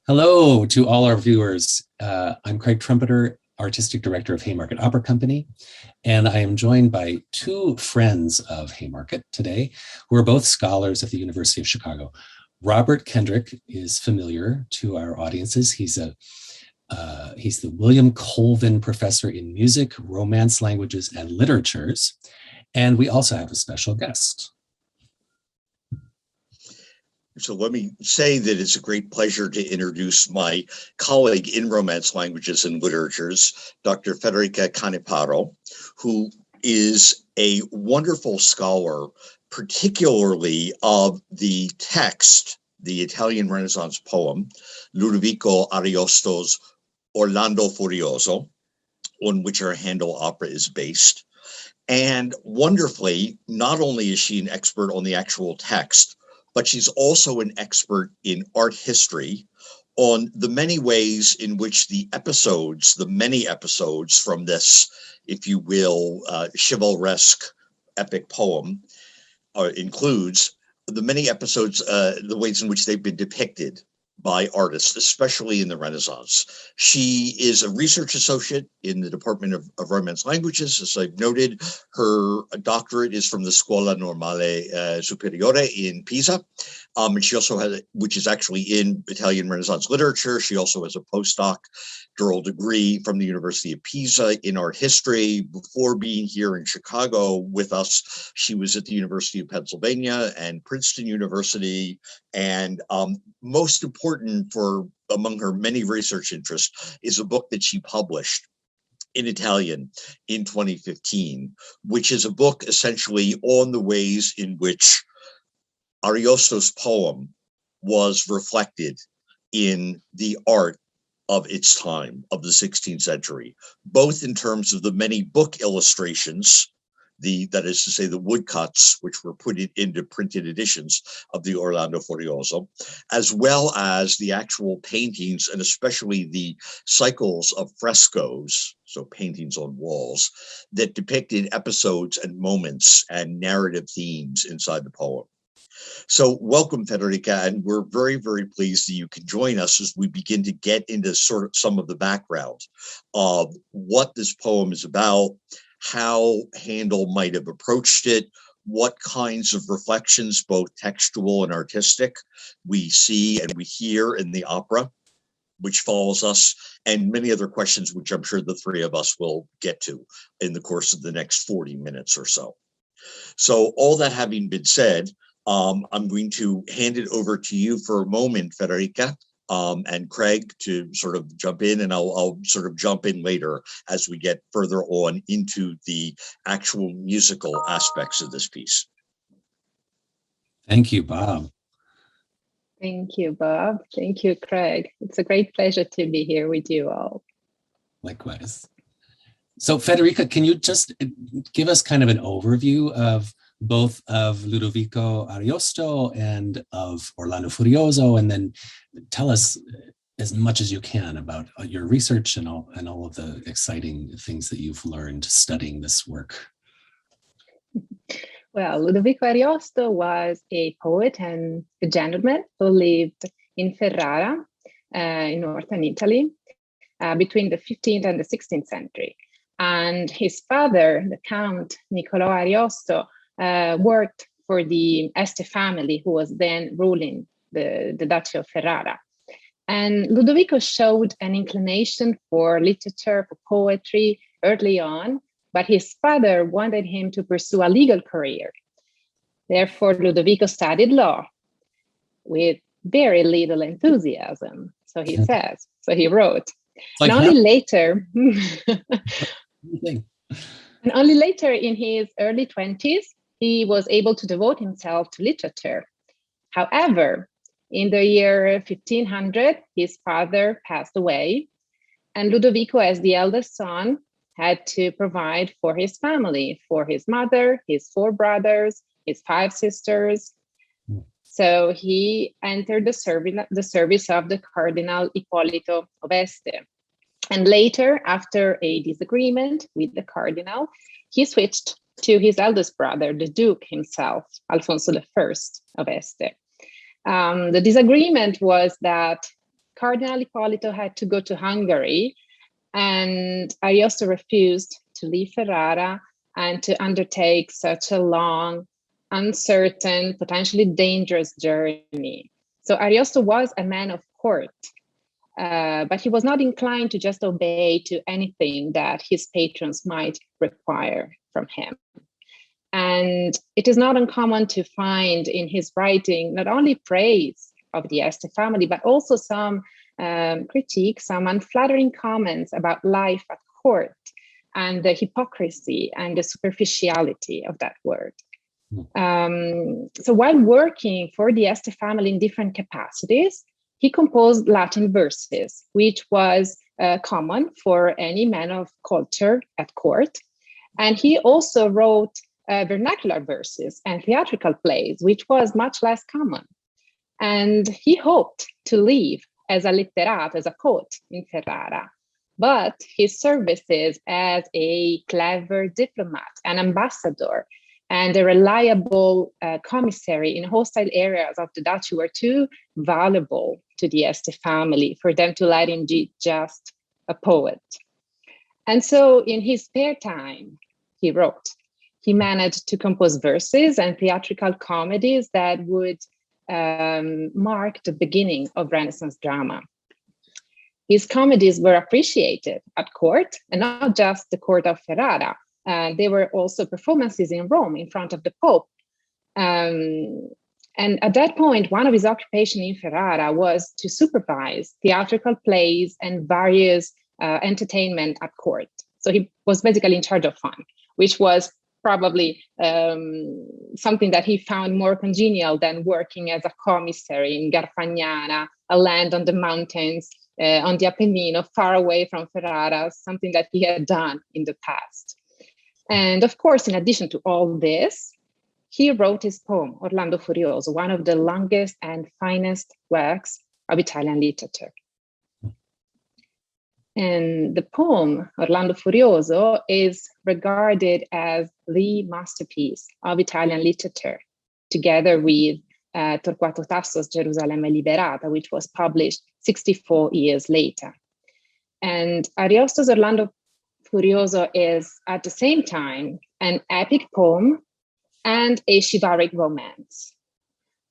Hello to all our viewers. I'm Craig Trompeter, Artistic Director of Haymarket Opera Company, and I am joined by two friends of Haymarket today, who are both scholars at the University of Chicago. Robert Kendrick is familiar to our audiences. He's the William Colvin Professor in Music, Romance Languages, and Literatures. And we also have a special guest. So let me say that it's a great pleasure to introduce my colleague in Romance Languages and Literatures, Dr. Federica Caneparo, who is a wonderful scholar, particularly of the text, the Italian Renaissance poem, Ludovico Ariosto's Orlando Furioso, on which our Handel opera is based. And wonderfully, not only is she an expert on the actual text, but she's also an expert in art history on the many ways in which the many episodes from this, if you will, chivalresque epic poem includes the many episodes, the ways in which they've been depicted by artists, especially in the Renaissance. She is a research associate in the Department of Romance Languages. As I've noted, her doctorate is from the Scuola Normale Superiore in Pisa. And she also has, which is actually in Italian Renaissance literature. She also has a postdoctoral degree from the University of Pisa in art history. Before being here in Chicago with us, she was at the University of Pennsylvania and Princeton University. And most important among her many research interests is a book that she published in Italian in 2015, which is a book essentially on the ways in which Ariosto's poem was reflected in the art of its time, of the 16th century, both in terms of the many book illustrations, that is to say, the woodcuts, which were put into printed editions of the Orlando Furioso, as well as the actual paintings, and especially the cycles of frescoes, so paintings on walls, that depicted episodes and moments and narrative themes inside the poem. So welcome, Federica, and we're very, very pleased that you can join us as we begin to get into sort of some of the background of what this poem is about, how Handel might have approached it, what kinds of reflections, both textual and artistic, we see and we hear in the opera, which follows us, and many other questions, which I'm sure the three of us will get to in the course of the next 40 minutes or so. So all that having been said, I'm going to hand it over to you for a moment, Federica, and Craig to sort of jump in, and I'll sort of jump in later as we get further on into the actual musical aspects of this piece. Thank you, Bob. Thank you, Bob. Thank you, Craig. It's a great pleasure to be here with you all. Likewise. So, Federica, can you just give us kind of an overview of both of Ludovico Ariosto and of Orlando Furioso, and then tell us as much as you can about your research and all of the exciting things that you've learned studying this work. Well, Ludovico Ariosto was a poet and a gentleman who lived in Ferrara, in northern Italy, between the 15th and the 16th century. And his father, the Count Niccolò Ariosto, worked for the Este family, who was then ruling the Duchy of Ferrara. And Ludovico showed an inclination for literature, for poetry early on, but his father wanted him to pursue a legal career. Therefore, Ludovico studied law with very little enthusiasm, so he says. So he wrote. Like and only later, and only later in his early 20s, he was able to devote himself to literature. However, in the year 1500, his father passed away, and Ludovico, as the eldest son, had to provide for his family, for his mother, his 4 brothers, his 5 sisters. So he entered the service of the Cardinal Ippolito of Este. And later, after a disagreement with the cardinal, he switched to his eldest brother, the Duke himself, Alfonso I of Este. The disagreement was that Cardinal Ippolito had to go to Hungary, and Ariosto refused to leave Ferrara and to undertake such a long, uncertain, potentially dangerous journey. So Ariosto was a man of court, but he was not inclined to just obey to anything that his patrons might require from him. And it is not uncommon to find in his writing not only praise of the Este family, but also some critique, some unflattering comments about life at court and the hypocrisy and the superficiality of that word. So while working for the Este family in different capacities, he composed Latin verses, which was common for any man of culture at court. And he also wrote vernacular verses and theatrical plays, which was much less common. And he hoped to live as a litterato, as a poet in Ferrara. But his services as a clever diplomat, an ambassador, and a reliable commissary in hostile areas of the duchy were too valuable to the Este family for them to let him be just a poet. And so in his spare time, he wrote. He managed to compose verses and theatrical comedies that would mark the beginning of Renaissance drama. His comedies were appreciated at court, and not just the court of Ferrara. There were also performances in Rome in front of the Pope. And at that point, one of his occupations in Ferrara was to supervise theatrical plays and various entertainment at court. So he was basically in charge of fun, which was probably something that he found more congenial than working as a commissary in Garfagnana, a land on the mountains, on the Apennino, far away from Ferrara, something that he had done in the past. And of course, in addition to all this, he wrote his poem, Orlando Furioso, one of the longest and finest works of Italian literature. And the poem, Orlando Furioso, is regarded as the masterpiece of Italian literature, together with Torquato Tasso's Gerusalemme Liberata, which was published 64 years later. And Ariosto's Orlando Furioso is, at the same time, an epic poem and a chivalric romance.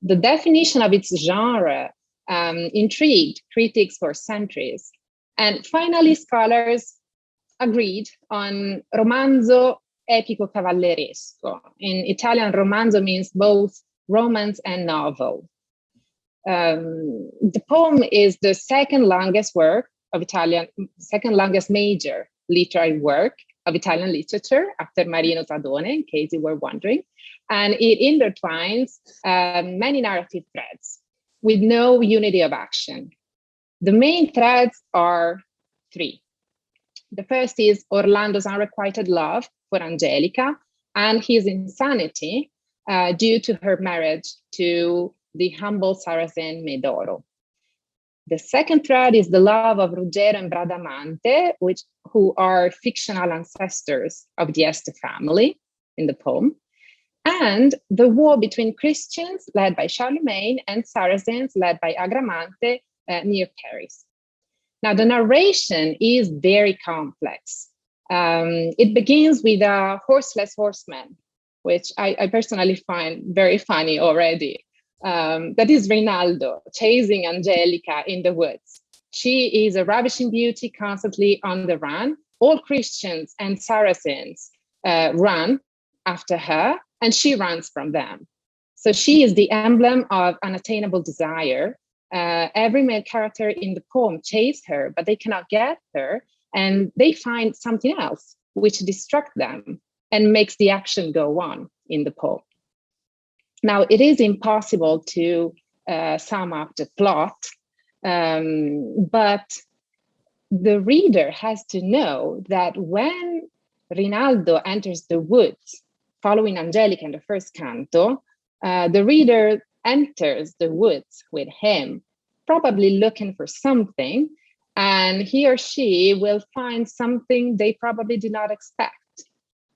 The definition of its genre intrigued critics for centuries. And finally, scholars agreed on romanzo epico cavalleresco. In Italian, romanzo means both romance and novel. The poem is the second longest major literary work of Italian literature after Marino Zadone, in case you were wondering. And it intertwines many narrative threads with no unity of action. The main threads are three. The first is Orlando's unrequited love for Angelica and his insanity due to her marriage to the humble Saracen Meduro. The second thread is the love of Ruggero and Bradamante, who are fictional ancestors of the Este family in the poem, and the war between Christians led by Charlemagne and Saracens led by Agramante near Paris. Now, the narration is very complex. It begins with a horseless horseman, which I personally find very funny already. That is Rinaldo chasing Angelica in the woods. She is a ravishing beauty constantly on the run. All Christians and Saracens run after her, and she runs from them. So she is the emblem of unattainable desire. Every male character in the poem chases her, but they cannot get her, and they find something else which distracts them and makes the action go on in the poem. Now, it is impossible to sum up the plot, but the reader has to know that when Rinaldo enters the woods following Angelica in the first canto, the reader enters the woods with him, probably looking for something, and he or she will find something they probably did not expect.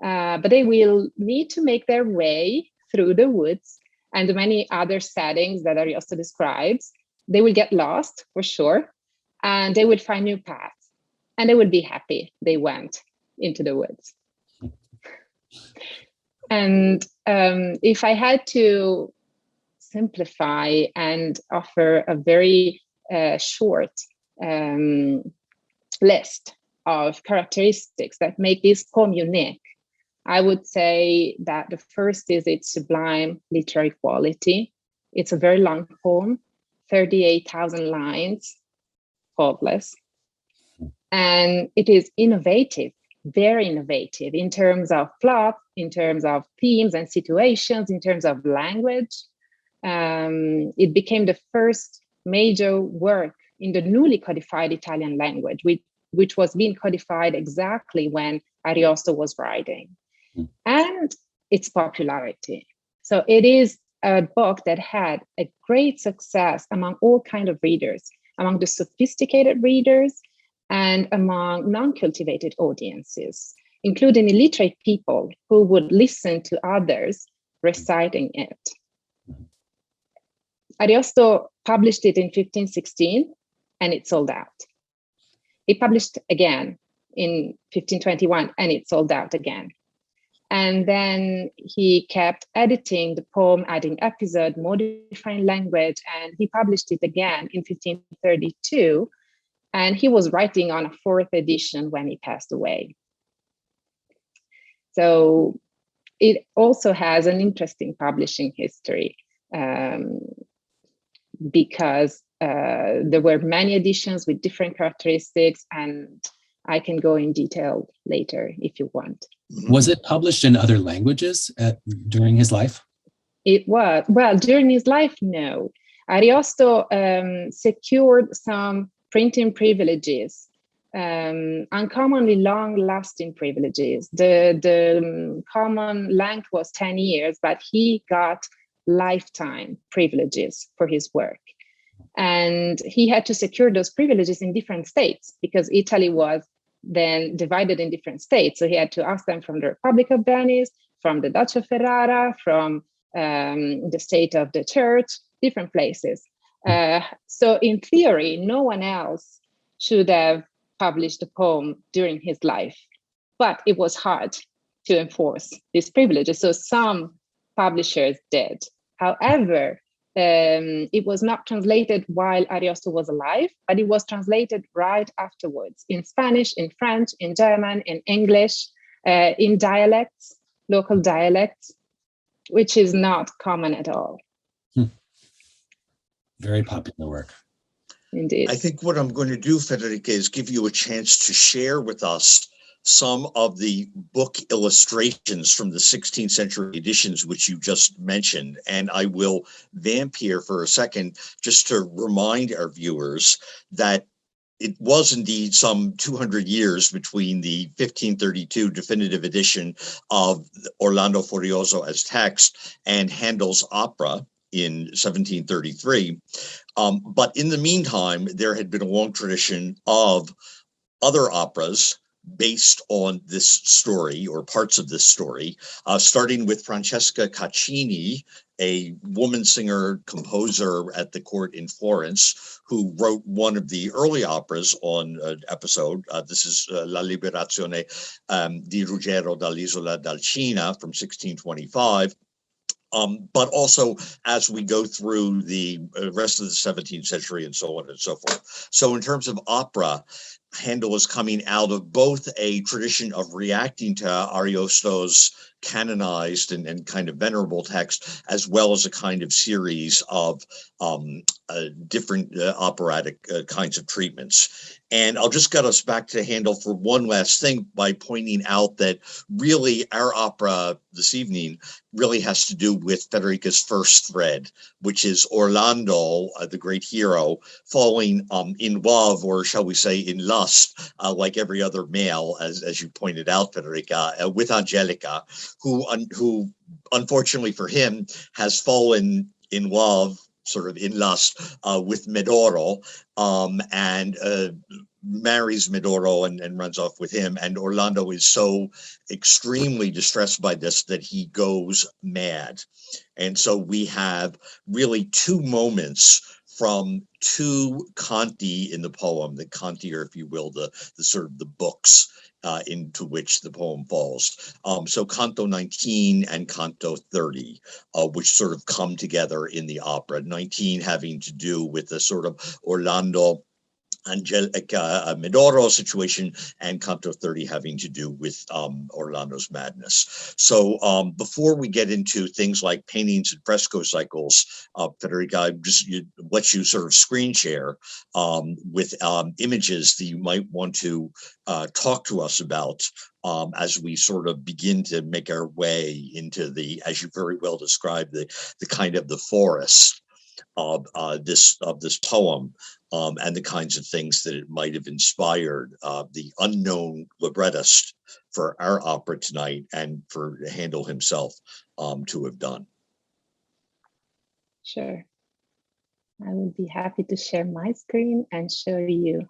But they will need to make their way through the woods and the many other settings that Ariosto describes. They will get lost, for sure, and they would find new paths, and they would be happy they went into the woods. And if I had to simplify and offer a very short list of characteristics that make this poem unique, I would say that the first is its sublime literary quality. It's a very long poem, 38,000 lines, faultless. And it is innovative, very innovative in terms of plot, in terms of themes and situations, in terms of language. It became the first major work in the newly codified Italian language, which was being codified exactly when Ariosto was writing, and its popularity. So it is a book that had a great success among all kinds of readers, among the sophisticated readers and among non-cultivated audiences, including illiterate people who would listen to others reciting it. Ariosto published it in 1516 and it sold out. He published again in 1521 and it sold out again. And then he kept editing the poem, adding episode, modifying language, and he published it again in 1532. And he was writing on a fourth edition when he passed away. So it also has an interesting publishing history because there were many editions with different characteristics, and I can go in detail later if you want. Was it published in other languages during his life? It was. Well, during his life, no. Ariosto secured some printing privileges, uncommonly long-lasting privileges. The common length was 10 years, but he got lifetime privileges for his work. And he had to secure those privileges in different states because Italy was then divided in different states. So he had to ask them from the Republic of Venice, from the Duchy of Ferrara, from the state of the church, different places. So in theory, no one else should have published the poem during his life, but it was hard to enforce these privileges. So some publishers did. However, it was not translated while Ariosto was alive, but it was translated right afterwards in Spanish, in French, in German, in English, in dialects, local dialects, which is not common at all. Very popular work. Indeed. I think what I'm going to do, Federica, is give you a chance to share with us some of the book illustrations from the 16th century editions, which you just mentioned. And I will vamp here for a second, just to remind our viewers that it was indeed some 200 years between the 1532 definitive edition of Orlando Furioso as text and Handel's opera in 1733. But in the meantime, there had been a long tradition of other operas based on this story or parts of this story, starting with Francesca Caccini, a woman singer composer at the court in Florence, who wrote one of the early operas on an episode. This is La Liberazione di Ruggero dall'Isola d'Alcina from 1625. But also as we go through the rest of the 17th century and so on and so forth. So in terms of opera, Handel is coming out of both a tradition of reacting to Ariosto's canonized and kind of venerable text, as well as a kind of series of different operatic kinds of treatments. And I'll just get us back to Handel for one last thing by pointing out that really our opera this evening really has to do with Federica's first thread, which is Orlando, the great hero, falling in love, or shall we say in lust, like every other male, as you pointed out, Federica, with Angelica, who unfortunately for him has fallen in love, sort of in lust, with Meduro, and marries Meduro and runs off with him. And Orlando is so extremely distressed by this that he goes mad. And so we have really two moments from two canti in the poem. The canti are, if you will, the sort of the books into which the poem falls. So Canto 19 and Canto 30, which sort of come together in the opera. 19 having to do with the sort of Orlando Angelica Meduro situation, and Canto 30 having to do with Orlando's madness. So before we get into things like paintings and fresco cycles, Federica, I just let you sort of screen share with images that you might want to talk to us about as we sort of begin to make our way into the, as you very well described, the kind of the forest of this poem, and the kinds of things that it might have inspired the unknown librettist for our opera tonight and for Handel himself to have done. Sure. I will be happy to share my screen and show you.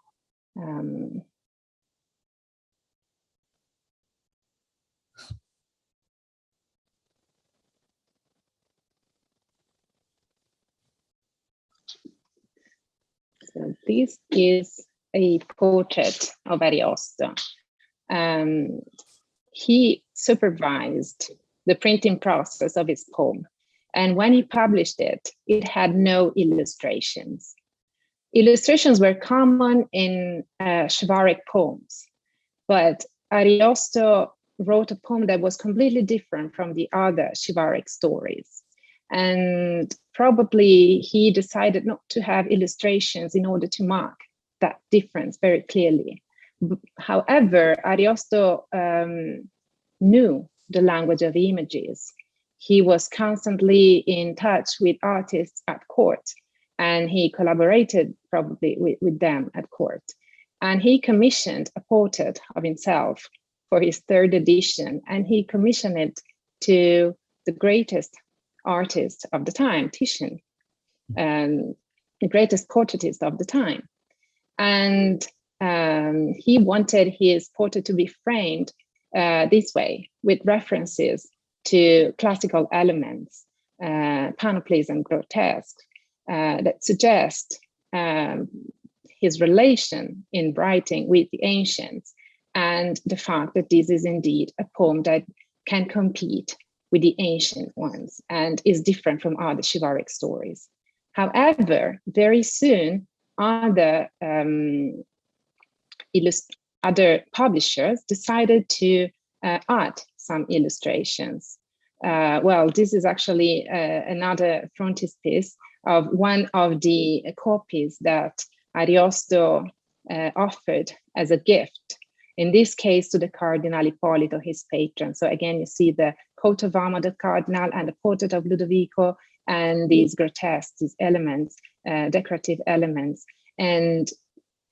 So this is a portrait of Ariosto. He supervised the printing process of his poem. And when he published it, it had no illustrations. Illustrations were common in chivalric poems, but Ariosto wrote a poem that was completely different from the other chivalric stories. And probably he decided not to have illustrations in order to mark that difference very clearly. However, Ariosto knew the language of images. He was constantly in touch with artists at court, and he collaborated probably with them at court. And he commissioned a portrait of himself for his third edition, and he commissioned it to the greatest artist of the time, Titian, the greatest portraitist of the time. And he wanted his portrait to be framed this way, with references to classical elements, panoplies and grotesque, that suggest his relation in writing with the ancients, and the fact that this is indeed a poem that can compete with the ancient ones and is different from other chivalric stories. However, very soon, other publishers decided to add some illustrations. Well, this is actually another frontispiece of one of the copies that Ariosto offered as a gift, in this case to the Cardinal Ippolito, his patron. So again, you see the coat of armor of the Cardinal and the portrait of Ludovico, and these grotesque, these elements, decorative elements. And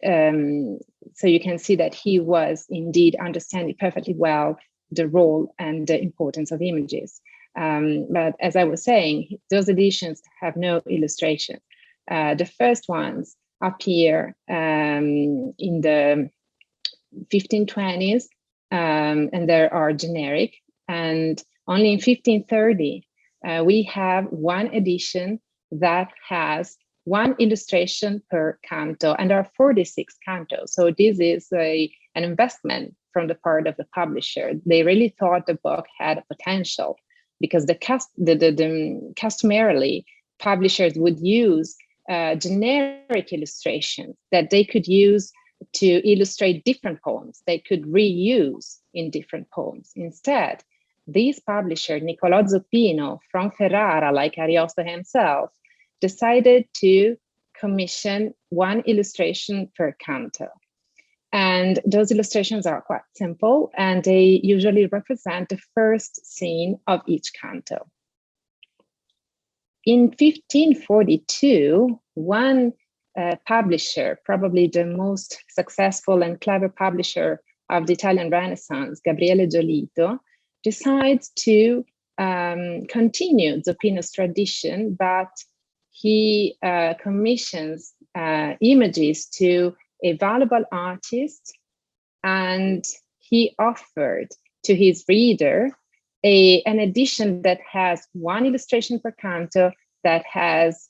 so you can see that he was indeed understanding perfectly well the role and the importance of images. But as I was saying, those editions have no illustration. The first ones appear in the 1520s, and they are generic. And only in 1530, we have one edition that has one illustration per canto, and there are 46 cantos. So this is an investment from the part of the publisher. They really thought the book had a potential, because customarily publishers would use generic illustrations that they could use to illustrate different poems, they could reuse in different poems. Instead, this publisher, Niccolò Zoppino from Ferrara, like Ariosto himself, decided to commission one illustration per canto. And those illustrations are quite simple, and they usually represent the first scene of each canto. In 1542, one publisher, probably the most successful and clever publisher of the Italian Renaissance, Gabriele Giolito, decides to continue Zoppino's tradition, but he commissions images to a valuable artist, and he offered to his reader an edition that has one illustration per canto, that has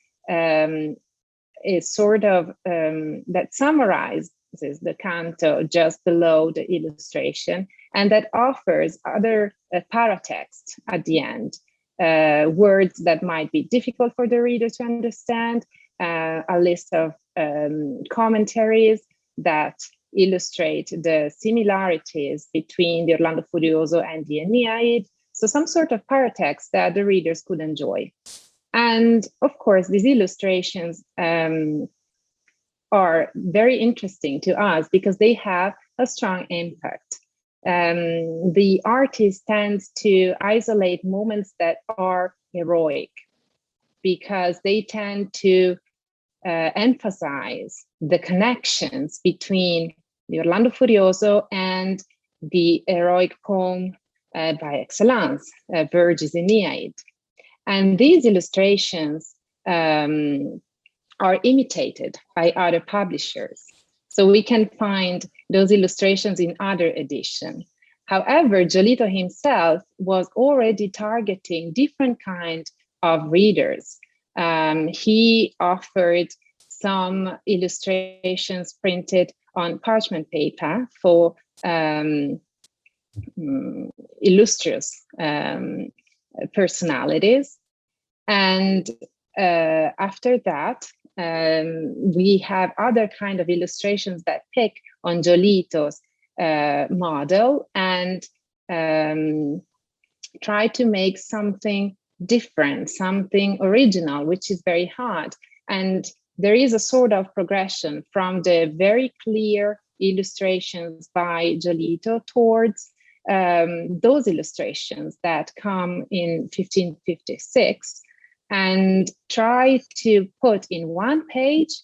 is sort of that summarizes the canto just below the illustration, and that offers other paratext at the end, words that might be difficult for the reader to understand, a list of commentaries that illustrate the similarities between the Orlando Furioso and the Aeneid. So some sort of paratext that the readers could enjoy. And of course, these illustrations are very interesting to us because they have a strong impact. The artist tends to isolate moments that are heroic because they tend to emphasize the connections between the Orlando Furioso and the heroic poem by excellence, Virgil's Aeneid. And these illustrations are imitated by other publishers. So we can find those illustrations in other editions. However, Giolito himself was already targeting different kinds of readers. He offered some illustrations printed on parchment paper for illustrious personalities. And after that, we have other kind of illustrations that pick on Giolito's model and try to make something different, something original, which is very hard. And there is a sort of progression from the very clear illustrations by Giolito towards those illustrations that come in 1556 and try to put in one page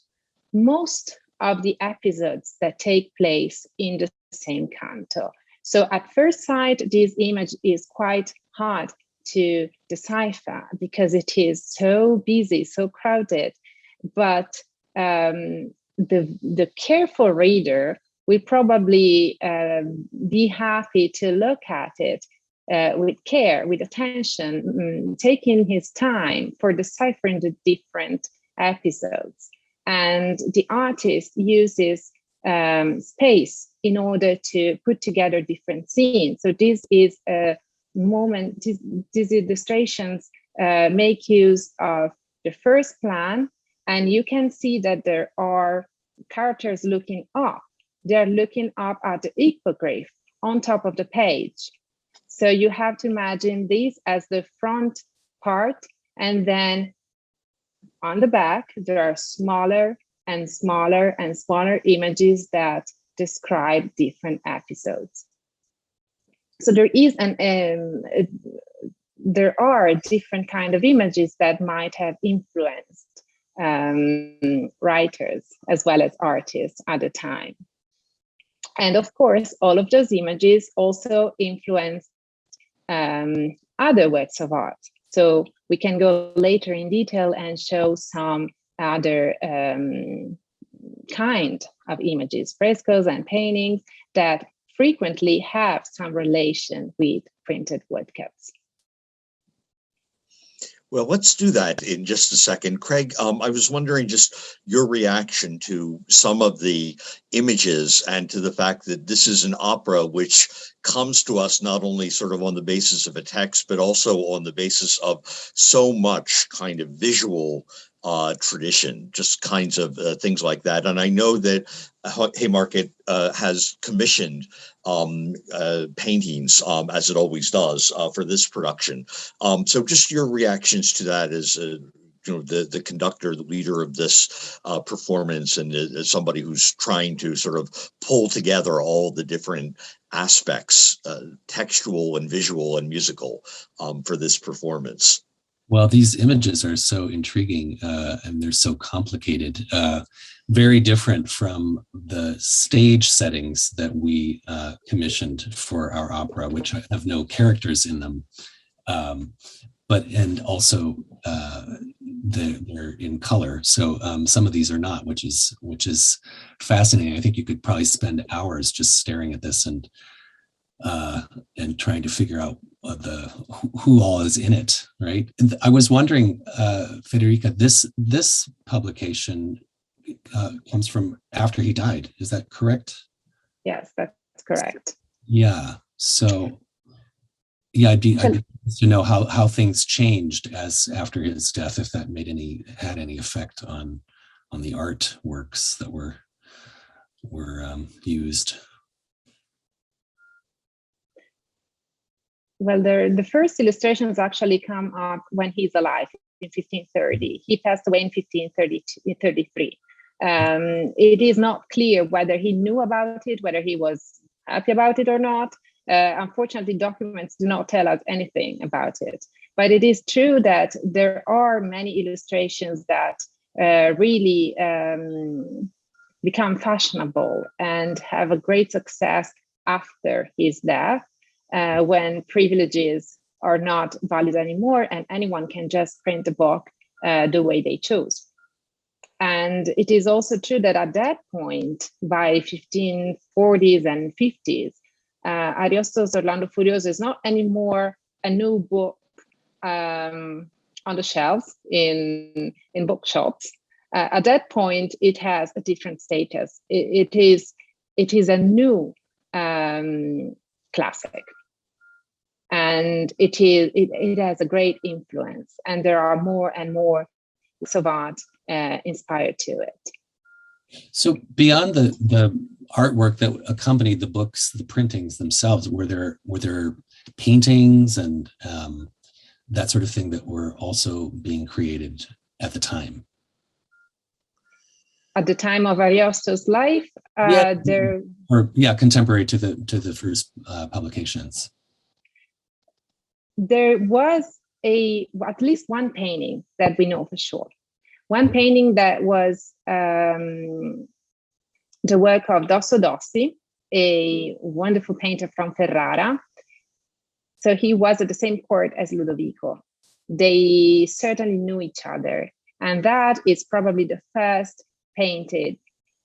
most of the episodes that take place in the same canto. So at first sight, this image is quite hard to decipher because it is so busy, so crowded. But the careful reader will probably be happy to look at it with care, with attention, taking his time for deciphering the different episodes. And the artist uses space in order to put together different scenes. So this is a moment, these illustrations make use of the first plan, and you can see that there are characters looking up. They're looking up at the hippogriff on top of the page. So you have to imagine this as the front part, and then on the back, there are smaller and smaller and smaller images that describe different episodes. So there is there are different kind of images that might have influenced writers as well as artists at the time. And of course, all of those images also influence other works of art. So we can go later in detail and show some other kind of images, frescoes and paintings that frequently have some relation with printed woodcuts. Well, let's do that in just a second. Craig, I was wondering just your reaction to some of the images and to the fact that this is an opera which comes to us not only sort of on the basis of a text, but also on the basis of so much kind of visual tradition, just kinds of things like that. And I know that Haymarket has commissioned paintings, as it always does, for this production. So just your reactions to that as the conductor, the leader of this performance, and as somebody who's trying to sort of pull together all the different aspects, textual and visual and musical, for this performance. Well, these images are so intriguing and they're so complicated, very different from the stage settings that we commissioned for our opera, which have no characters in them. And also they're in color. So some of these are not, which is fascinating. I think you could probably spend hours just staring at this and trying to figure out who all is in it, right? And I was wondering, Federica, this publication comes from after he died. Is that correct? Yes, that's correct. Yeah. So, yeah, I'd be curious to know how things changed as after his death, if that had any effect on the artworks that were used. Well, the first illustrations actually come up when he's alive in 1530. He passed away in 1533. It is not clear whether he knew about it, whether he was happy about it or not. Unfortunately, documents do not tell us anything about it. But it is true that there are many illustrations that really become fashionable and have a great success after his death, when privileges are not valid anymore and anyone can just print a book the way they choose. And it is also true that at that point, by 1540s and 50s, Ariosto's Orlando Furioso is not anymore a new book on the shelves in bookshops. At that point, it has a different status. It is a new classic, and it has a great influence. And there are more and more works of art inspired to it. So beyond the artwork that accompanied the books, the printings themselves, were there paintings and that sort of thing that were also being created at the time? At the time of Ariosto's life, contemporary to the first publications. There was at least one painting that we know for sure. One painting that was the work of Dosso Dossi, a wonderful painter from Ferrara. So he was at the same court as Ludovico. They certainly knew each other. And that is probably the first painted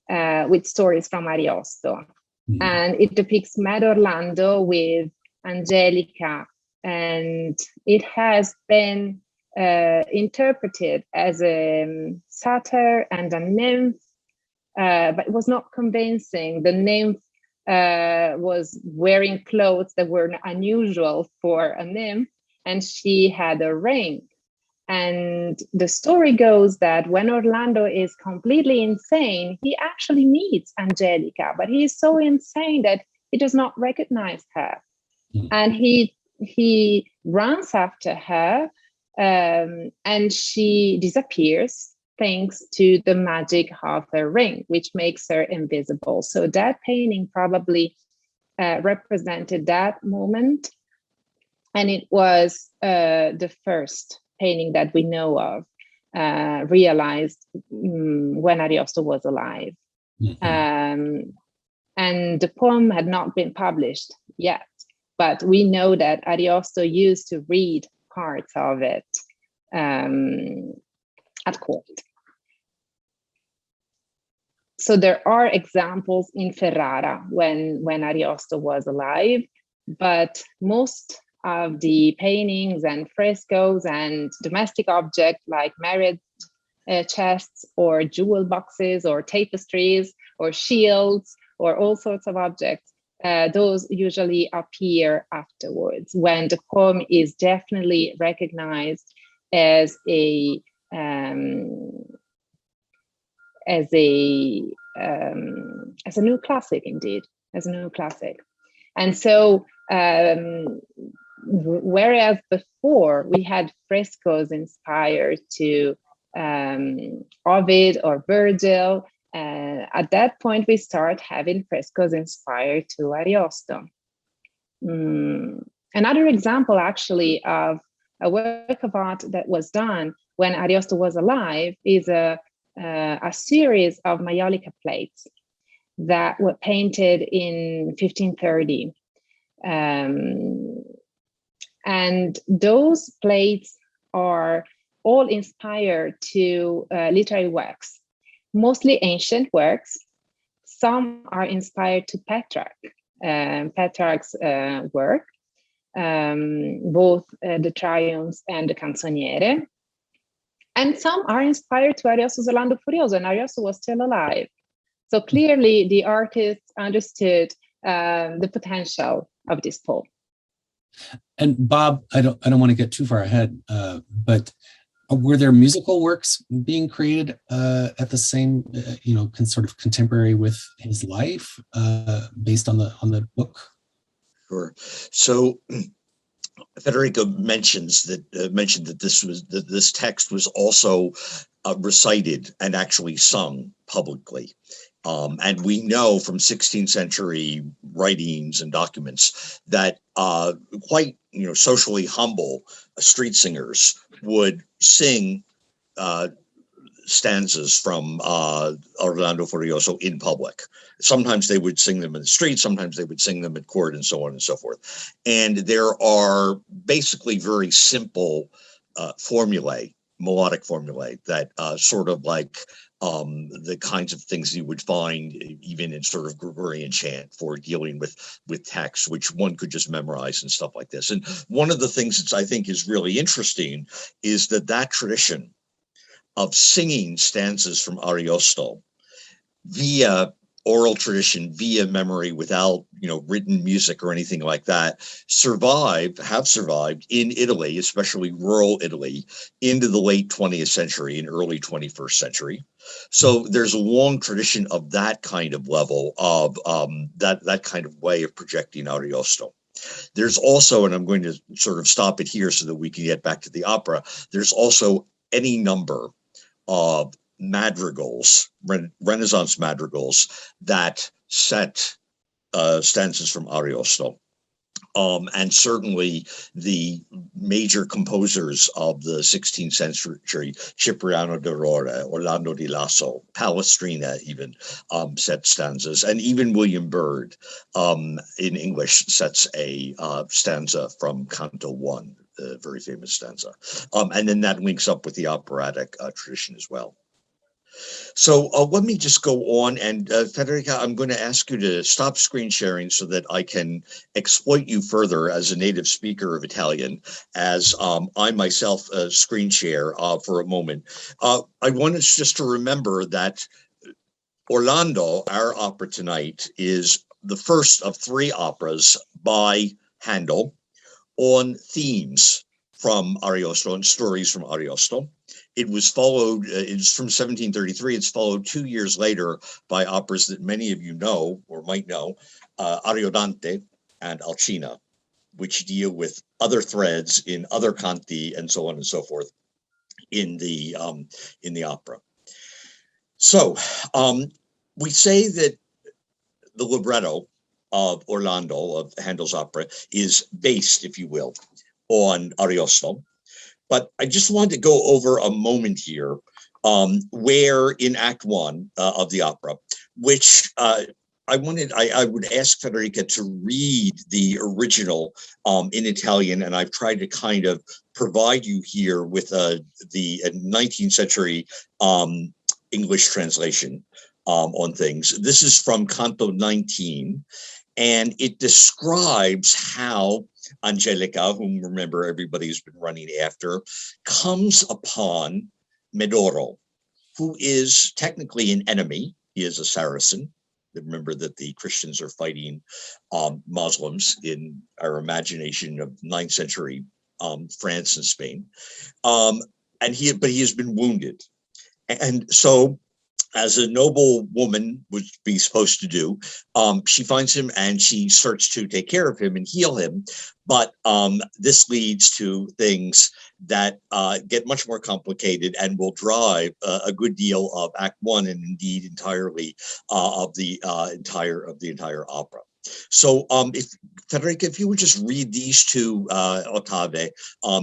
with stories from Ariosto. Mm-hmm. And it depicts Mad Orlando with Angelica. And it has been interpreted as a satyr and a nymph, but it was not convincing. The nymph was wearing clothes that were unusual for a nymph, and she had a ring. And the story goes that when Orlando is completely insane, he actually meets Angelica, but he is so insane that he does not recognize her. Mm. And he runs after her, and she disappears thanks to the magic of her ring, which makes her invisible. So that painting probably represented that moment. And it was the first painting that we know of realized when Ariosto was alive. Mm-hmm. And the poem had not been published yet, but we know that Ariosto used to read parts of it at court. So there are examples in Ferrara when Ariosto was alive, but most of the paintings and frescoes and domestic objects like marriage chests or jewel boxes or tapestries or shields or all sorts of objects, those usually appear afterwards when the poem is definitely recognized as a new classic, indeed, as a new classic. And so, whereas before we had frescoes inspired to Ovid or Virgil, at that point we start having frescoes inspired to Ariosto. Another example, actually, of a work of art that was done when Ariosto was alive is a series of Majolica plates that were painted in 1530. And those plates are all inspired to literary works, mostly ancient works. Some are inspired to Petrarch's work, both the Triumphs and the Canzoniere. And some are inspired to Ariosto's Orlando Furioso, and Ariosto was still alive. So clearly the artists understood the potential of this poem. And Bob, I don't want to get too far ahead, but were there musical works being created at the same, sort of contemporary with his life, based on the book? Sure. So Federica mentioned that this text was also recited and actually sung publicly. And we know from 16th century writings and documents that quite socially humble street singers would sing stanzas from Orlando Furioso in public. Sometimes they would sing them in the street, sometimes they would sing them at court, and so on and so forth. And there are basically very simple melodic formulae that sort of like the kinds of things you would find even in sort of Gregorian chant for dealing with text, which one could just memorize and stuff like this. And one of the things that I think is really interesting is that tradition of singing stanzas from Ariosto via oral tradition, via memory, without written music or anything like that, have survived in Italy, especially rural Italy, into the late 20th century and early 21st century. So there's a long tradition of that kind of level of that kind of way of projecting Ariosto. There's also, and I'm going to sort of stop it here so that we can get back to the opera, there's also any number of madrigals, Renaissance madrigals, that set stanzas from Ariosto. And certainly the major composers of the 16th century, Cipriano d'Aurora, Orlando di Lasso, Palestrina even, set stanzas, and even William Byrd in English sets a stanza from Canto 1, a very famous stanza. And then that links up with the operatic tradition as well. So let me just go on, and Federica, I'm going to ask you to stop screen sharing so that I can exploit you further as a native speaker of Italian, as I myself screen share for a moment. I want us just to remember that Orlando, our opera tonight, is the first of 3 operas by Handel on themes from Ariosto and stories from Ariosto. It was followed, it's from 1733, it's followed 2 years later by operas that many of you know or might know, Ariodante and Alcina, which deal with other threads in other canti and so on and so forth in the opera. So we say that the libretto of Orlando, of Handel's opera, is based, if you will, on Ariosto. But I just wanted to go over a moment here where in Act 1 of the opera, which I would ask Federica to read the original in Italian, and I've tried to kind of provide you here with the 19th century English translation on things. This is from Canto 19, and it describes how Angelica, whom remember everybody's been running after, comes upon Meduro, who is technically an enemy. He is a Saracen. Remember that the Christians are fighting Muslims in our imagination of 9th century France and Spain. But he has been wounded. And so, as a noble woman would be supposed to do, she finds him and she starts to take care of him and heal him. But this leads to things that get much more complicated and will drive a good deal of Act 1 and indeed entirely of the entire opera. So Federica, if you would just read these 2 ottave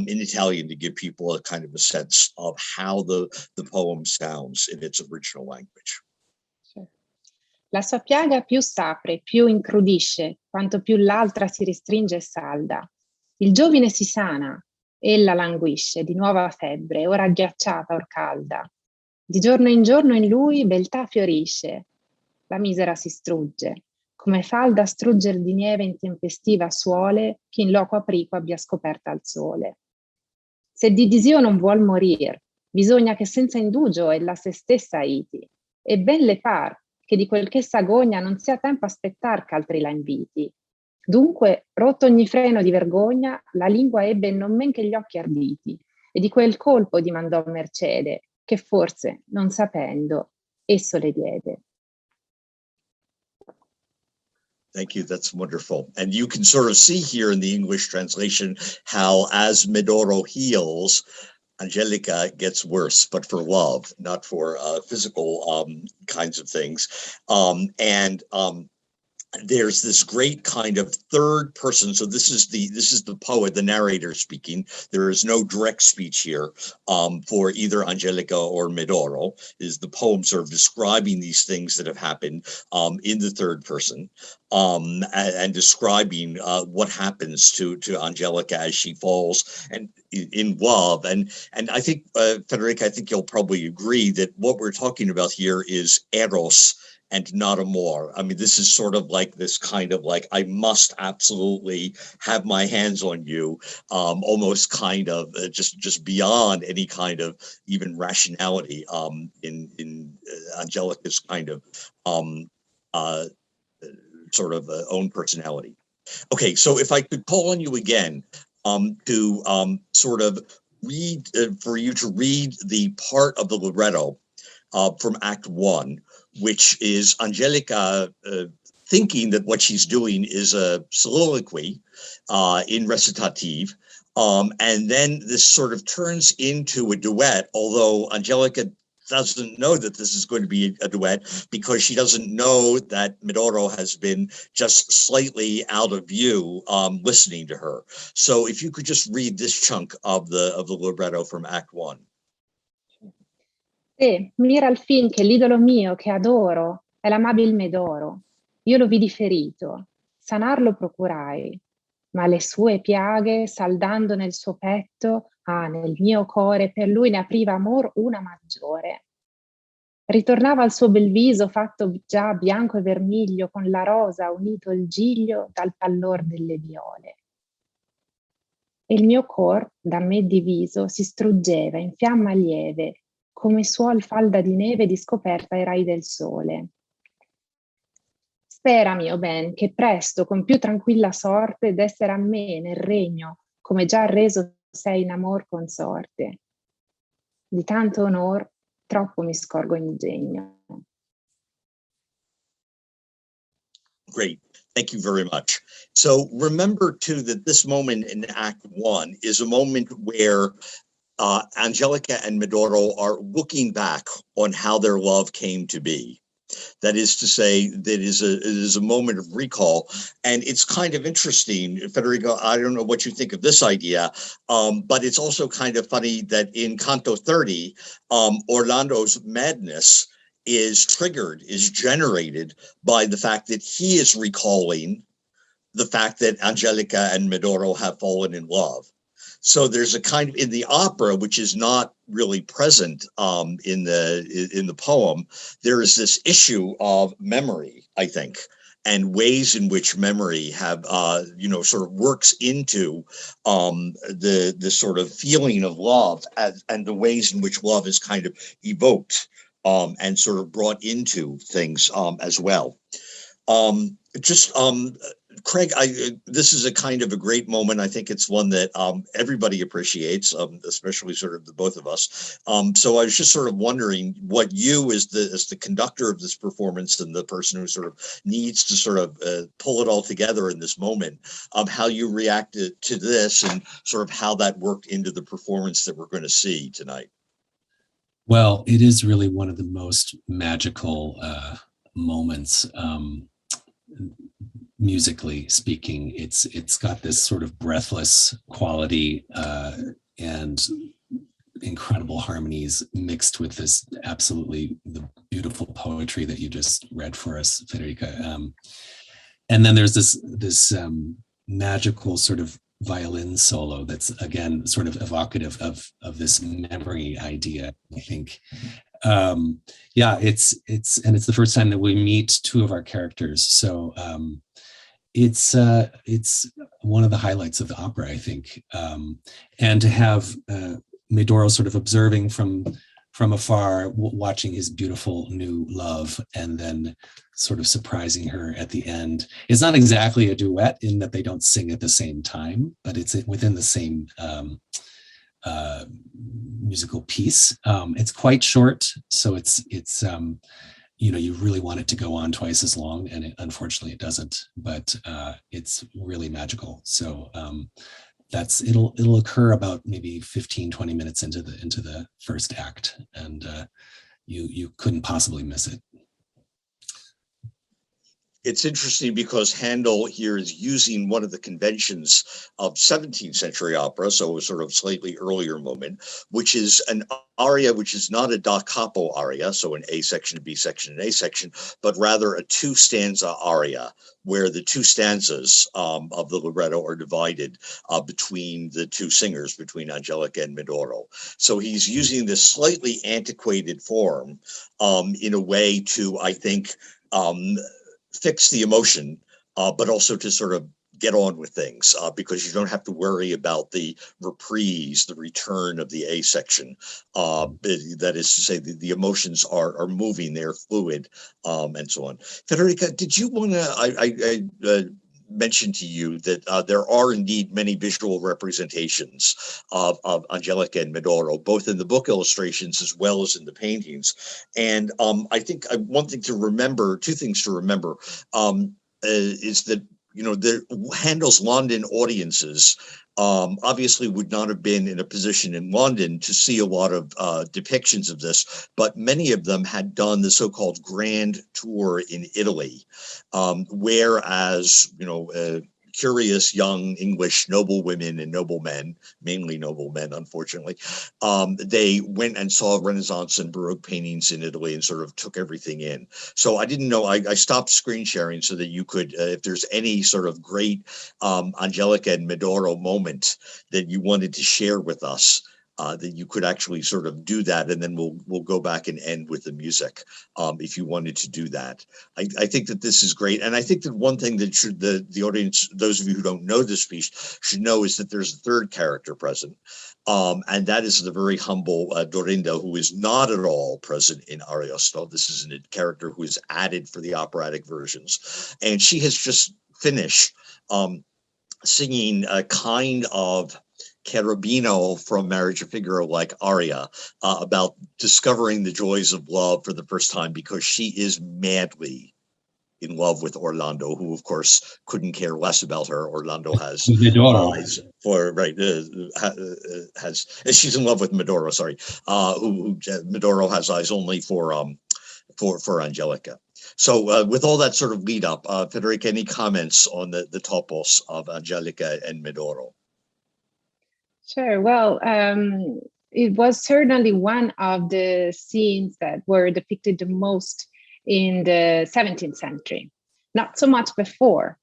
in Italian to give people a kind of a sense of how the poem sounds in its original language. La sua piaga più s'apre, più incrudisce, quanto più l'altra si restringe e salda. Il giovine si sana, ella languisce, di nuova febbre, ora ghiacciata or calda. Di giorno in lui beltà fiorisce, la misera si strugge, come falda strugger di nieve intempestiva suole, che in loco aprico abbia scoperta al sole. Se di disio non vuol morir, Bisogna che senza indugio ella se stessa aiti, e ben le par che di quel che s'agogna non sia tempo aspettar ch'altri la inviti. Dunque, rotto ogni freno di vergogna, la lingua ebbe non men che gli occhi arditi, e di quel colpo dimandò mercede, che forse, non sapendo, esso le diede. Thank you. That's wonderful. And you can sort of see here in the English translation how, as Medoro heals, Angelica gets worse, but for love, not for physical kinds of things. There's this great kind of third person. So this is the poet, the narrator speaking. There is no direct speech here for either Angelica or Medoro. Is the poem sort of describing these things that have happened in the third person and describing what happens to Angelica as she falls and in love. And I think Federica, I think you'll probably agree that what we're talking about here is eros and not amor. I mean, this is sort of like this kind of like, I must absolutely have my hands on you, almost kind of just beyond any kind of even rationality in Angelica's kind of sort of own personality. Okay, so if I could call on you again to sort of read, for you to read the part of the libretto from Act 1, which is Angelica thinking that what she's doing is a soliloquy in recitative. And then this sort of turns into a duet, although Angelica doesn't know that this is going to be a duet because she doesn't know that Meduro has been just slightly out of view listening to her. So if you could just read this chunk of the libretto from Act 1. Mira al fin che l'idolo mio che adoro è l'amabil Medoro. Io lo vidi ferito, sanarlo procurai, ma le sue piaghe saldando nel suo petto, nel mio core per lui ne apriva amor una maggiore. Ritornava al suo bel viso fatto già bianco e vermiglio, con la rosa unito il giglio dal pallor delle viole. E il mio cor, da me diviso, si struggeva in fiamma lieve, come suol falda di neve di scoperta ai rai del sole. Spera, mio ben, che presto, con più tranquilla sorte, d'essere a me nel regno, come già reso sei in amor consorte. Di tanto onor, troppo mi scorgo ingegno. Great. Thank you very much. So remember, too, that this moment in Act 1 is a moment where Angelica and Meduro are looking back on how their love came to be. That is to say, that it is a moment of recall. And it's kind of interesting, Federico, I don't know what you think of this idea, but it's also kind of funny that in Canto 30, Orlando's madness is generated by the fact that he is recalling the fact that Angelica and Meduro have fallen in love. So there's a kind of, in the opera, which is not really present in the poem, there is this issue of memory, I think, and ways in which memory have, sort of works into the sort of feeling of love and the ways in which love is kind of evoked and sort of brought into things as well. Craig, this is a kind of a great moment. I think it's one that everybody appreciates, especially sort of the both of us. So I was just sort of wondering what you, as the conductor of this performance and the person who sort of needs to sort of pull it all together in this moment, how you reacted to this and sort of how that worked into the performance that we're going to see tonight. Well, it is really one of the most magical moments. Musically speaking, it's got this sort of breathless quality and incredible harmonies mixed with this absolutely the beautiful poetry that you just read for us, Federica. And then there's this magical sort of violin solo that's again sort of evocative of this memory idea, I think. It's the first time that we meet two of our characters, so it's one of the highlights of the opera, I think. And to have Meduro sort of observing from afar, watching his beautiful new love, and then sort of surprising her at the end. It's not exactly a duet in that they don't sing at the same time, but it's within the same musical piece. It's quite short, so it's you really want it to go on twice as long, and unfortunately it doesn't, but it's really magical. So it'll occur about maybe 15-20 minutes into the first act, and you couldn't possibly miss it. It's interesting because Handel here is using one of the conventions of 17th century opera, so a sort of slightly earlier moment, which is an aria which is not a da capo aria, so an A section, a B section, an A section, but rather a two-stanza aria, where the two stanzas of the libretto are divided between the two singers, between Angelica and Meduro. So he's using this slightly antiquated form in a way to, I think, fix the emotion, but also to sort of get on with things, because you don't have to worry about the reprise, the return of the A section. That is to say, the emotions are moving, they're fluid, and so on. Federica, did you want to, I mentioned to you that there are indeed many visual representations of Angelica and Meduro, both in the book illustrations as well as in the paintings. And I think one thing to remember, two things to remember, is that Handel's London audiences obviously would not have been in a position in London to see a lot of depictions of this, but many of them had done the so-called grand tour in Italy, whereas, curious young English noblewomen and noblemen, mainly noblemen, unfortunately, they went and saw Renaissance and Baroque paintings in Italy and sort of took everything in. So I didn't know, I stopped screen sharing so that you could, if there's any sort of great Angelica and Meduro moment that you wanted to share with us, that you could actually sort of do that, and then we'll go back and end with the music, if you wanted to do that. I think that this is great, and I think that one thing that the audience, those of you who don't know this piece, should know is that there's a third character present, and that is the very humble Dorinda, who is not at all present in Ariosto. This is a character who is added for the operatic versions, and she has just finished singing a kind of Cherubino from Marriage of Figaro like aria about discovering the joys of love for the first time, because she is madly in love with Orlando, who of course couldn't care less about her. Orlando has eyes for, right, she's in love with Meduro, sorry, who Meduro has eyes only for Angelica. So with all that sort of lead up, Federica, any comments on the topos of Angelica and Meduro? Sure. Well, it was certainly one of the scenes that were depicted the most in the 17th century, not so much before.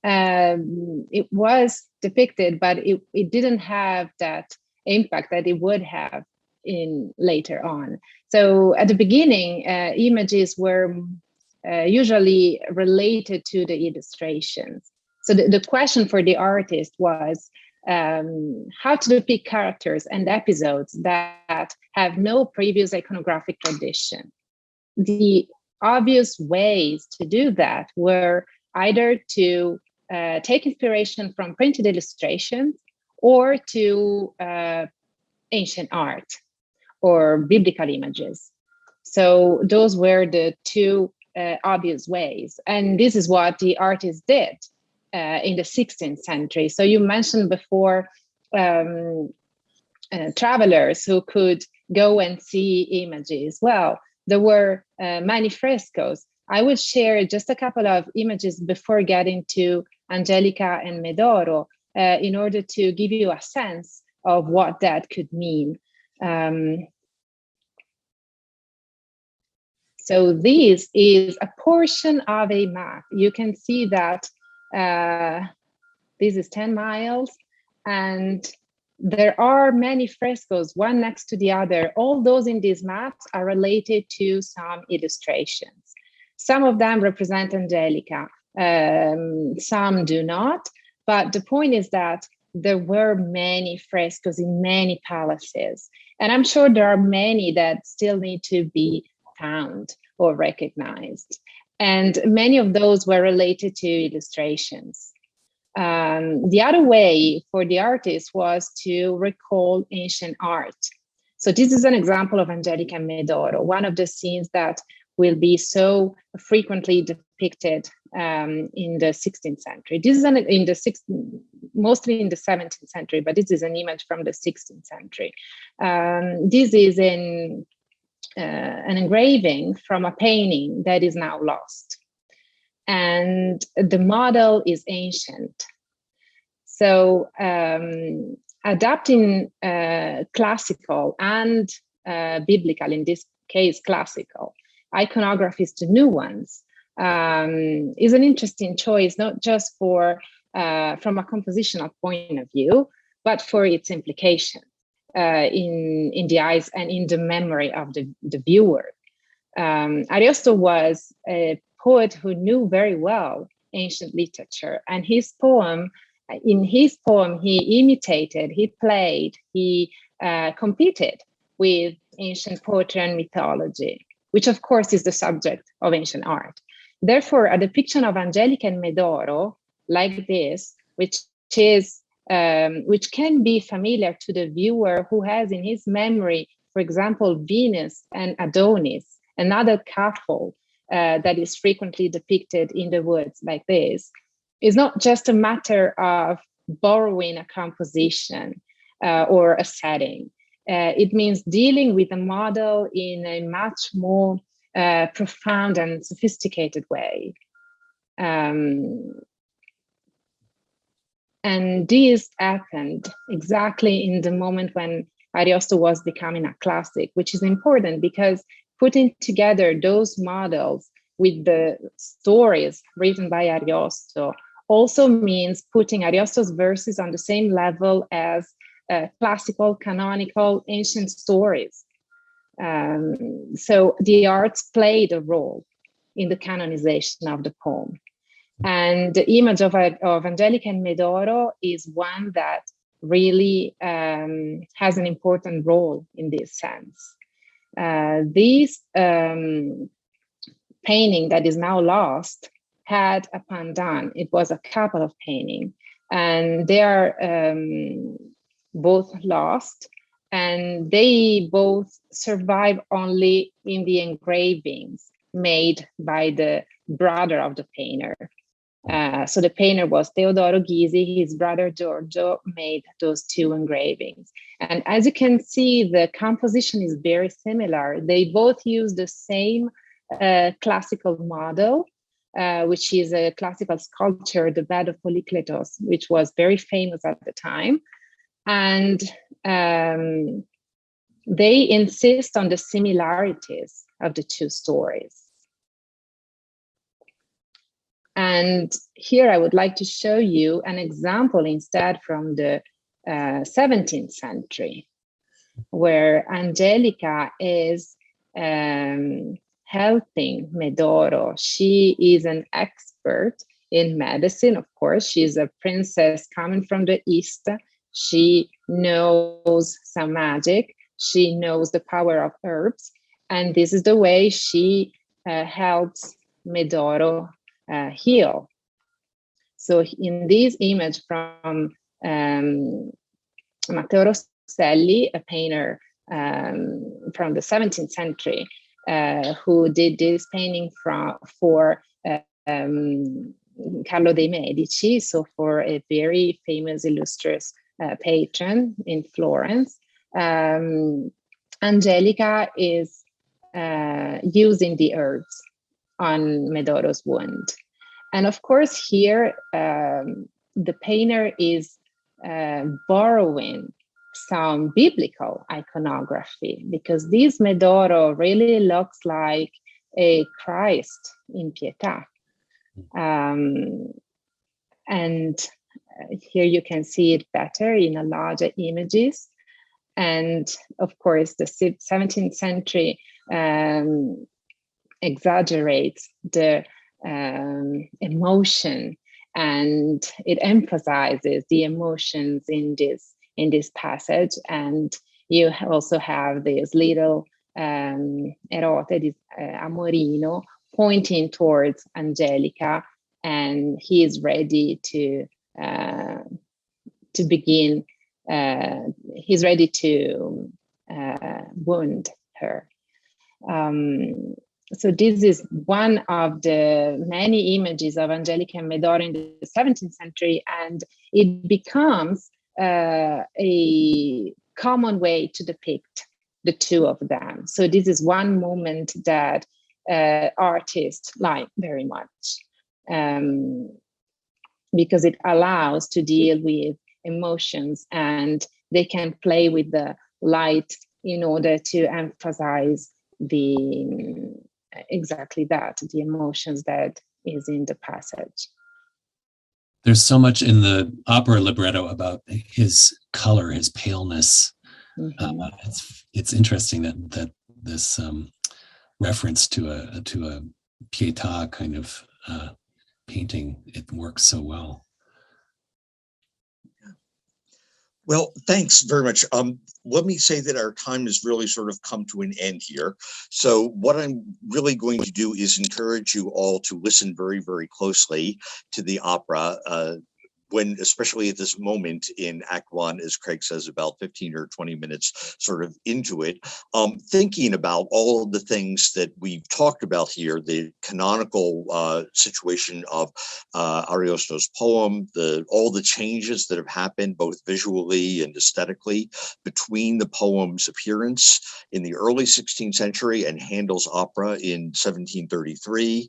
It was depicted, but it didn't have that impact that it would have in later on. So at the beginning, images were usually related to the illustrations. So the question for the artist was, how to depict characters and episodes that have no previous iconographic tradition. The obvious ways to do that were either to take inspiration from printed illustrations or to ancient art or biblical images. So those were the two obvious ways. And this is what the artist did in the 16th century. So you mentioned before travelers who could go and see images. Well, there were many frescoes. I will share just a couple of images before getting to Angelica and Meduro in order to give you a sense of what that could mean. So this is a portion of a map. You can see that this is 10 miles, and there are many frescoes, one next to the other. All those in these maps are related to some illustrations. Some of them represent Angelica, some do not. But the point is that there were many frescoes in many palaces. And I'm sure there are many that still need to be found or recognized. And many of those were related to illustrations. The other way for the artist was to recall ancient art. So this is an example of Angelica and Meduro, one of the scenes that will be so frequently depicted in the 16th century. This is mostly in the 17th century, but this is an image from the 16th century. This is an engraving from a painting that is now lost. And the model is ancient. So adapting classical and biblical, in this case classical, iconographies to new ones is an interesting choice, not just for from a compositional point of view, but for its implication in the eyes and in the memory of the viewer. Ariosto was a poet who knew very well ancient literature, and in his poem, he imitated, he played, he competed with ancient poetry and mythology, which of course is the subject of ancient art. Therefore, a depiction of Angelica and Meduro like this, which can be familiar to the viewer who has in his memory, for example, Venus and Adonis, another couple that is frequently depicted in the woods like this, is not just a matter of borrowing a composition or a setting. It means dealing with a model in a much more profound and sophisticated way. And this happened exactly in the moment when Ariosto was becoming a classic, which is important because putting together those models with the stories written by Ariosto also means putting Ariosto's verses on the same level as classical, canonical, ancient stories. So the arts played a role in the canonization of the poem. And the image of Angelica and Meduro is one that really has an important role in this sense. This painting that is now lost had a pandan. It was a couple of paintings, and they are both lost, and they both survive only in the engravings made by the brother of the painter. So the painter was Teodoro Gysi. His brother Giorgio made those two engravings. And as you can see, the composition is very similar. They both use the same classical model, which is a classical sculpture, the bed of Polykletos, which was very famous at the time. And they insist on the similarities of the two stories. And here I would like to show you an example instead from the 17th century, where Angelica is helping Meduro. She is an expert in medicine, of course. She's a princess coming from the East. She knows some magic. She knows the power of herbs. And this is the way she helps Meduro heal. So in this image from Matteo Rosselli, a painter from the 17th century, who did this painting for Carlo dei Medici, so for a very famous illustrious patron in Florence. Angelica is using the herbs on Meduro's wound. And of course here, the painter is borrowing some biblical iconography, because this Meduro really looks like a Christ in Pietà. And here you can see it better in a larger images. And of course, the 17th century exaggerates the emotion and it emphasizes the emotions in this passage. And you also have this little erote, this amorino, pointing towards Angelica, and he is ready to begin. He's ready to wound her. So this is one of the many images of Angelica and Medoro in the 17th century, and it becomes a common way to depict the two of them. So this is one moment that artists like very much, because it allows to deal with emotions, and they can play with the light in order to emphasize exactly that, the emotions that is in the passage. There's so much in the opera libretto about his color, his paleness. Mm-hmm. It's interesting that this reference to a Pietà kind of painting, it works so well. Well, thanks very much. Let me say that our time has really sort of come to an end here. So what I'm really going to do is encourage you all to listen very, very closely to the opera, when, especially at this moment in Act 1, as Craig says, about 15 or 20 minutes sort of into it, thinking about all of the things that we've talked about here, the canonical situation of Ariosto's poem, all the changes that have happened both visually and aesthetically between the poem's appearance in the early 16th century and Handel's opera in 1733,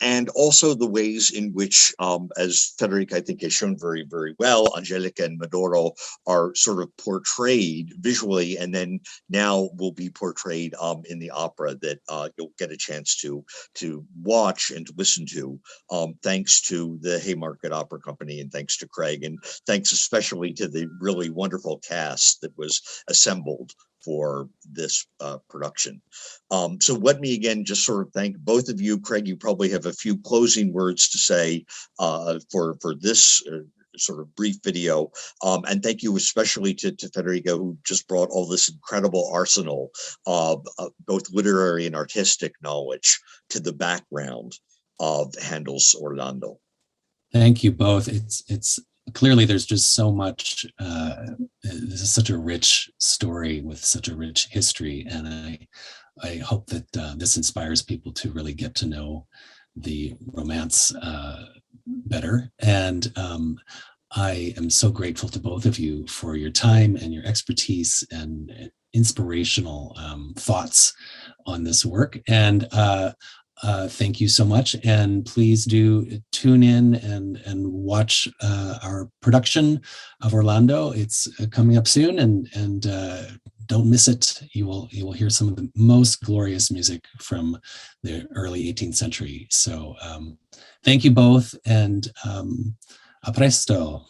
and also the ways in which, as Federica, I think, has shown very, very well, Angelica and Maduro are sort of portrayed visually, and then now will be portrayed in the opera that you'll get a chance to watch and to listen to, thanks to the Haymarket Opera Company, and thanks to Craig, and thanks especially to the really wonderful cast that was assembled for this production. So let me again just sort of thank both of you. Craig, you probably have a few closing words to say for this sort of brief video. And thank you especially to Federica, who just brought all this incredible arsenal of both literary and artistic knowledge to the background of Handel's Orlando. Thank you both. It's clearly there's just so much. This is such a rich story with such a rich history, and I hope that this inspires people to really get to know the romance better. And I am so grateful to both of you for your time and your expertise and inspirational thoughts on this work. And thank you so much. And please do tune in and watch our production of Orlando. It's coming up soon, and don't miss it. You will hear some of the most glorious music from the early 18th century. So thank you both, and a presto.